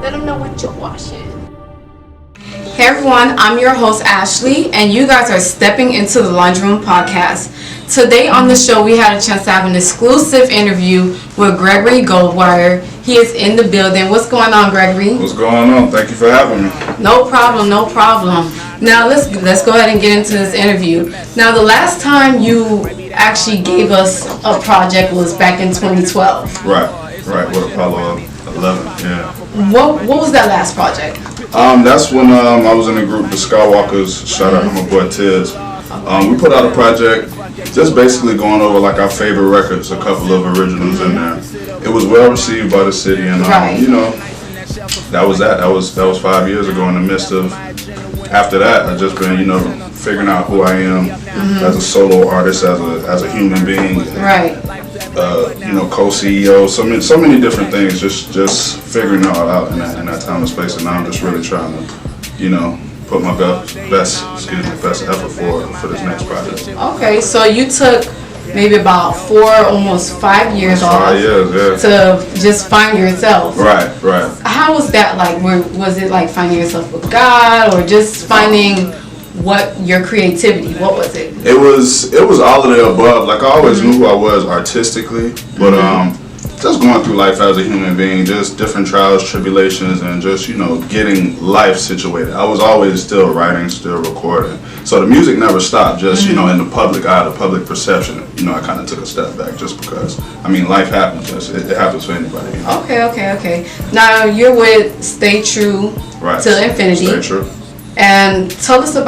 Let them know what you're watching. Hey everyone, I'm your host Ashley, and you guys are stepping into the Laundry Room Podcast. Today on the show, we had a chance to have an exclusive interview with Gregory Goldwire. He is in the building. What's going on, Gregory? What's going on? Thank you for having me. No problem, no problem. Now let's go ahead and get into this interview. Now the last time you actually gave us a project was back in 2012. Right, with Apollo 11, yeah. What was that last project? That's when I was in a group, the Skywalkers. Shout out to my boy Tiz. We put out a project just basically going over like our favorite records, a couple of originals in there. It was well received by the city, and you know, that was 5 years ago. In the midst of after that, I've just been figuring out who I am as a solo artist, as a human being. Right. Co-CEO, so many different things. Just figuring it all out in that time and space, and now I'm just really trying to, put my best effort for this next project. Okay, so you took maybe about almost 5 years off 5 years, yeah, to just find yourself. Right. How was that like? Was it like finding yourself with God, or just finding what your creativity? What was it? It was all of the above. Like I always knew who I was artistically, but just going through life as a human being, just different trials, tribulations, and just getting life situated. I was always still writing, still recording. So the music never stopped. Just in the public eye, the public perception. I kind of took a step back just because. Life happens. It happens for anybody. Okay. Now you're with Stay True Till Infinity. Stay True. And tell us a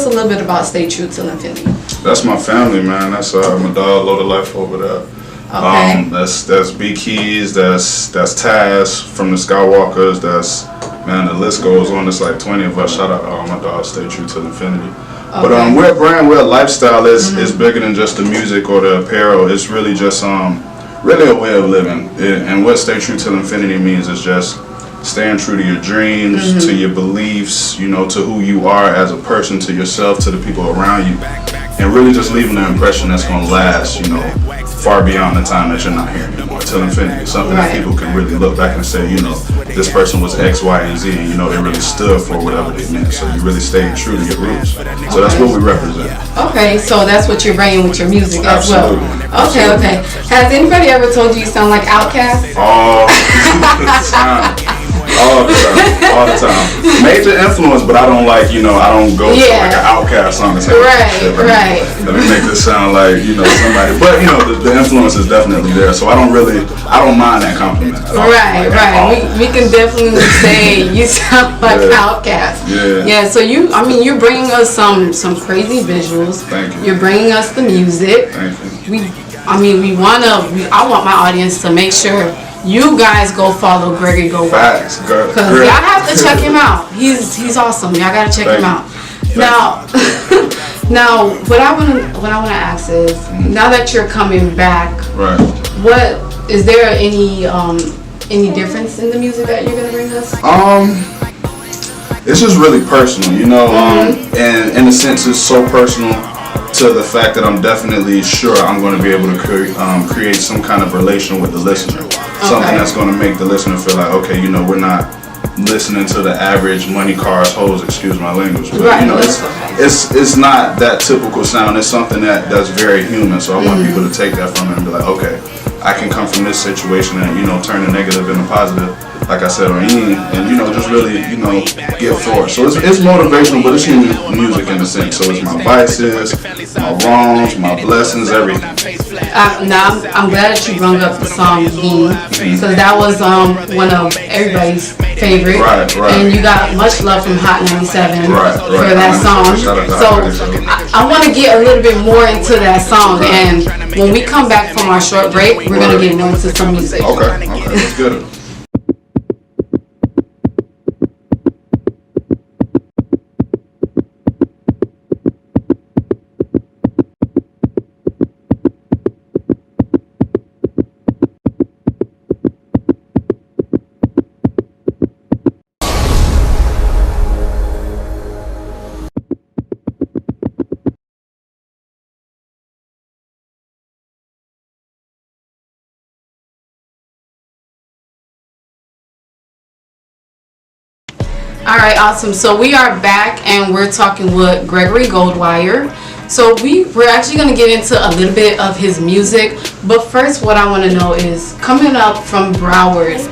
little bit about Stay True Till Infinity. That's my family, man. That's my dog, Loaded Life over there. Okay. That's B Keys. That's Taz from the Skywalkers. The list goes on. It's like 20 of us. Shout out to all my dogs. Stay True Till Infinity. Okay. But we're a brand. We're a lifestyle. It's bigger than just the music or the apparel. It's really just really a way of living. And what Stay True Till Infinity means is just staying true to your dreams, to your beliefs, to who you are as a person, to yourself, to the people around you, and really just leaving an impression that's going to last, far beyond the time that you're not here anymore, till infinity. Something that people can really look back and say, this person was X, Y, and Z, and they really stood for whatever they meant. So you really stayed true to your roots. So that's what we represent. Okay, so that's what you're bringing with your music as well. Absolutely. Okay. Has anybody ever told you sound like Outkast? All the time. Major influence, but I don't I don't go to like an Outkast song and say, right. Let me make this sound like, somebody. But, the influence is definitely there. So I don't mind that compliment. Right. We can definitely say you sound like Outkast. Yeah, so you're bringing us some crazy visuals. Thank you. You're bringing us the music. Thank you. I want my audience to make sure you guys go follow Gregory Goldwire. Facts, because y'all have to check him out. He's awesome. Y'all gotta check him out. Now, what I wanna ask is, now that you're coming back, what is there any difference in the music that you're gonna bring us? It's just really personal, and in a sense, it's so personal to the fact that I'm definitely sure I'm going to be able to create some kind of relation with the listener. Something that's going to make the listener feel like, okay, we're not listening to the average money cars hoes, excuse my language, but it's not that typical sound. It's something that's very human. So I want people to take that from it and be like, okay, I can come from this situation and turn the negative into positive, like I said on E, and just really get forward. So it's motivational, but it's human music in a sense. So it's my vices, my wrongs, my blessings, everything. Now I'm glad that you brought up the song "Bean," because that was one of everybody's favorite. Right. And you got much love from Hot 97 for that song. So I want to get a little bit more into that song, and when we come back from our short break, we're gonna get more into some music. Okay, that's good. All right, awesome. So we are back and we're talking with Gregory Goldwire. So we're actually going to get into a little bit of his music. But first, what I want to know is, coming up from Broward,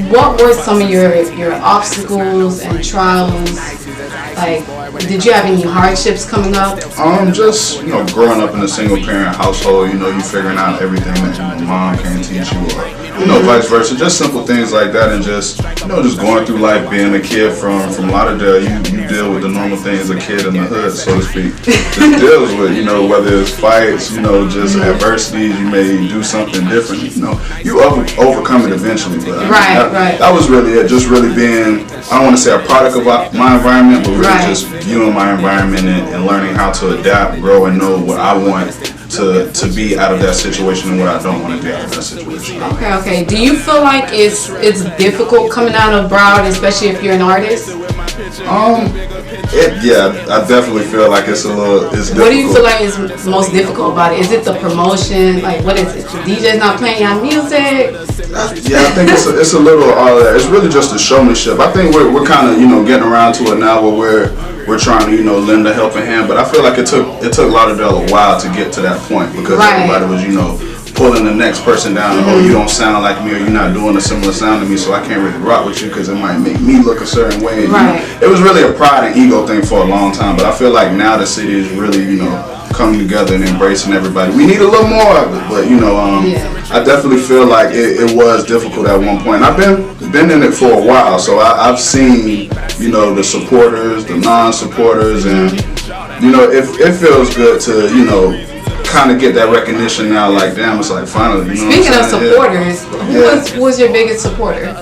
what were some of your obstacles and trials? Like, did you have any hardships coming up? Just, growing up in a single parent household, you figuring out everything that your mom can't teach you, or, vice versa. Just simple things like that, and just going through life, being a kid from Lauderdale, you deal with the normal things a kid in the hood, so to speak, just deals with, whether it's fights, just adversities, you may do something different, you overcome it eventually, but that was really it, just really being, I don't want to say a product of my environment, but really just viewing my environment and learning how to adapt, grow, and know what I want to be out of that situation and what I don't want to be out of that situation. Okay. Do you feel like it's difficult coming out of Broward, especially if you're an artist? I definitely feel like it's difficult. What do you feel like is most difficult about it? Is it the promotion? Like, what is it? The DJ's not playing your music? Yeah, I think it's a little all that. It's really just the showmanship. I think we're kind of getting around to it now where we're trying to lend a helping hand. But I feel like it took Lauderdale a while to get to that point, because everybody was pulling the next person down. Oh, you don't sound like me, or you're not doing a similar sound to me, so I can't really rock with you because it might make me look a certain way. It was really a pride and ego thing for a long time, but I feel like now the city is really coming together and embracing everybody. We need a little more of it, but I definitely feel like it was difficult at one point. I've been in it for a while, so I've seen the supporters, the non-supporters, and it feels good to kind of get that recognition now. Like, damn, it's like finally. Speaking of supporters, who was your biggest supporter?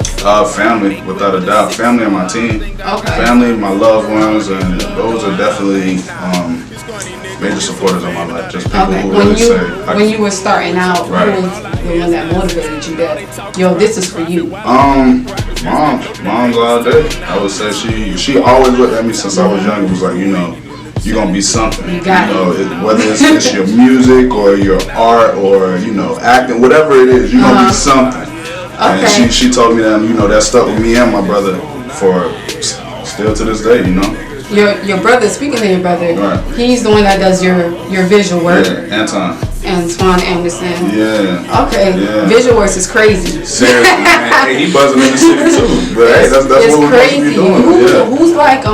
Family, without a doubt. Family and my team. Okay. Family, my loved ones, and those are definitely major supporters of my life. Just people who really say. When you were starting out, who was the one that motivated you that, this is for you? Mom's all day. I would say she always looked at me since I was young. It was like, you're gonna be something. You got it. Whether it's your music or your art or acting, whatever it is, you're gonna be something. Okay. And she told me that that stuck with me and my brother for still to this day. Your brother. Speaking of your brother, he's the one that does your visual work. Yeah, Antoine Anderson. Yeah. Okay. Yeah. Visual works is crazy. Seriously, man. Hey, he buzzing in the city too. But hey, that's what we're supposed to be doing. Who's like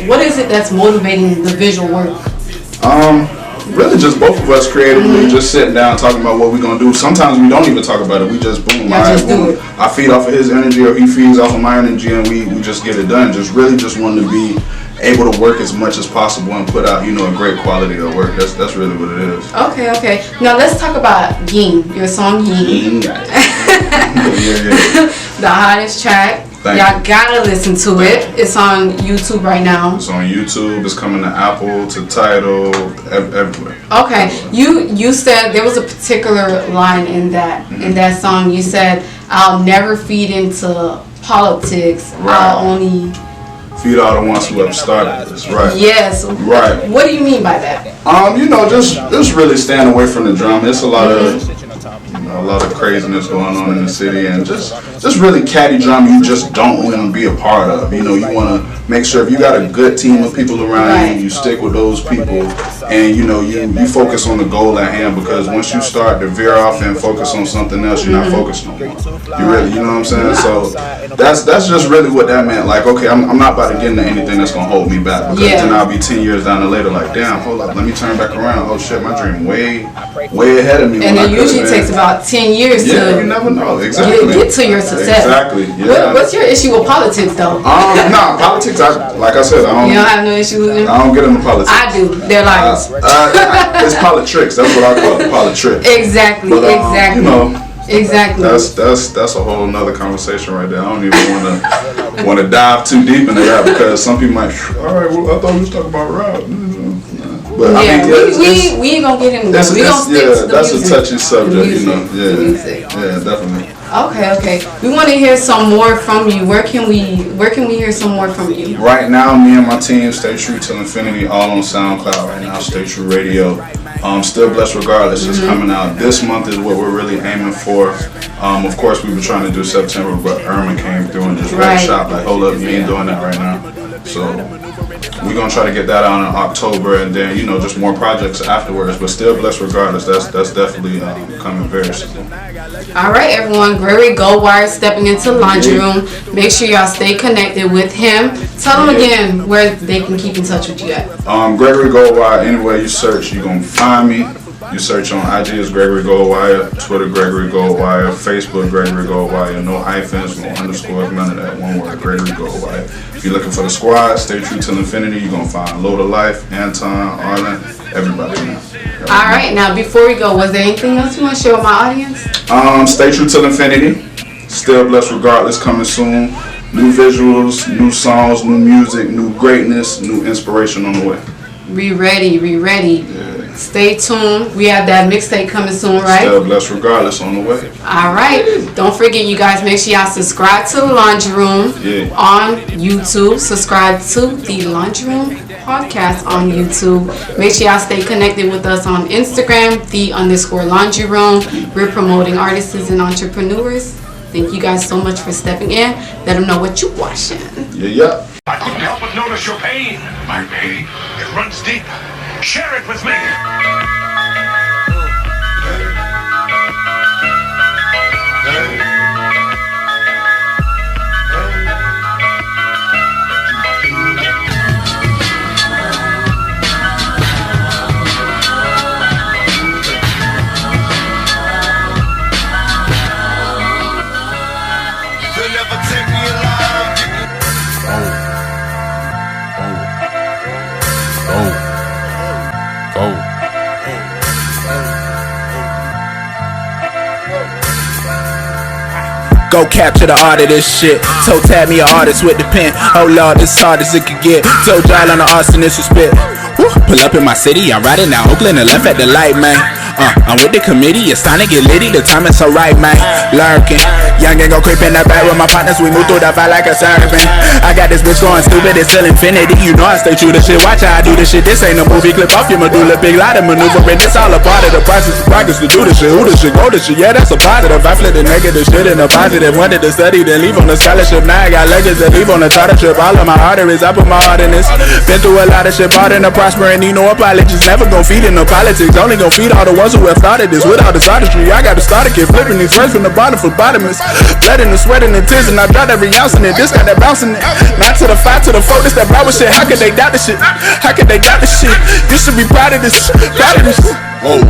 what is it that's motivating the visual work? Really just both of us creatively, just sitting down talking about what we're gonna do. Sometimes we don't even talk about it. We just boom. I feed off of his energy, or he feeds off of my energy, and we just get it done. Just wanting to be able to work as much as possible and put out, a great quality of work. That's really what it is. Okay. Now let's talk about Yin, your song Yin. Yeah. The hottest track. Y'all gotta listen to it. It's on YouTube right now. It's on YouTube. It's coming to Apple, to Tidal, everywhere. Okay. You said there was a particular line in that song. You said, "I'll never feed into politics. I'll only feed all the ones who have started this." Right. Yes. Right. What do you mean by that? Just really staying away from the drama. It's a lot of craziness going on in the city, and just really catty drama you just don't want to be a part of. You want to make sure if you got a good team of people around you stick with those people, and you focus on the goal at hand, because once you start to veer off and focus on something else, you're not focused no more. You really, you know what I'm saying? So that's just really what that meant. Like, okay, I'm not about to get into anything that's gonna hold me back, because then I'll be 10 years down the later like, damn, hold up, let me turn back around. Oh shit, my dream way ahead of me. And it usually takes about 10 years to you never know get to your success. Exactly. Yeah. What's your issue with politics though? No, politics. Like I said, You don't have no issue with them? I don't get into politics. I do. They're liars. It's politics. That's what I call it, politics. Exactly. But, exactly. Exactly. That's a whole nother conversation right there. I don't even want to dive too deep into that, because some people might. All right, well, I thought we was talking about rap. But we ain't gonna get into that. We gonna stick to the that's music. a touchy subject, The music. Yeah, definitely. Okay. We want to hear some more from you. Where can we hear some more from you? Right now, me and my team, Stay True Till Infinity, all on SoundCloud right now, Stay True Radio. Still Blessed Regardless is coming out. This month is what we're really aiming for. Of course, we were trying to do September, but Irma came through and just wrecked shop. Like, hold up, you ain't doing that right now. So we're going to try to get that out in October, and then, you know, just more projects afterwards. But Still Blessed Regardless, that's definitely coming very soon. All right, everyone. Gregory Goldwire stepping into Laundry Room. Make sure y'all stay connected with him. Tell them again where they can keep in touch with you at. Gregory Goldwire, anywhere you search, you're going to find me. You search on IG as Gregory Goldwire, Twitter Gregory Goldwire, Facebook Gregory Goldwire, no hyphens, no underscores, none of that, one word, Gregory Goldwire. If you're looking for the squad, Stay True Till Infinity, you're going to find Load of Life, Anton, Arlen, everybody. All right, now before we go, was there anything else you want to share with my audience? Stay True Till Infinity, Still Blessed Regardless, coming soon. New visuals, new songs, new music, new greatness, new inspiration on the way. We ready. Yeah. Stay tuned. We have that mixtape coming soon, right? Still Blessed Regardless on the way. All right. Don't forget, you guys, make sure y'all subscribe to the Laundry Room on YouTube. Subscribe to the Laundry Room podcast on YouTube. Make sure y'all stay connected with us on Instagram, _Laundry Room. We're promoting artists and entrepreneurs. Thank you guys so much for stepping in. Let them know what you're watching. Yeah. I couldn't help but notice your pain. My pain, it runs deep. Share it with me. Go capture the art of this shit. Toe tap me an artist with the pen. Oh lord, this hard as it could get. Told y'all on the arsonist to spit. Pull up in my city, I'm riding down Oakland and left at the light, man. I'm with the committee, it's time to get litty, the time is so right, man. Lurking, young and go creep in the back with my partners, we move through the vibe like a serpent. I got this bitch going stupid, it's still infinity, you know I stay true to shit. Watch how I do this shit, this ain't a movie, clip off your medulla, big lot of maneuvering. This all a part of the process of progress to do this shit. Who this shit, go this shit, yeah, that's a positive. I flip the negative shit in a positive. Wanted to study, then leave on the scholarship. Now I got legends that leave on the charter trip. All of my arteries, I put my heart in this. Been through a lot of shit, bought in the prospering, need no apologies. Never gon' feed in no politics, only gon' feed all the ones who have started this. Without this artistry, I got to start a kid flipping these words from the bottom for bottomless. Blood in the sweat and the tears, and I dropped every ounce in it. This got that bouncing it. Not to the 5 to the 4, this that brown shit. How could they doubt this shit? How could they doubt this shit? You should be proud of this. Proud of this. Whoa.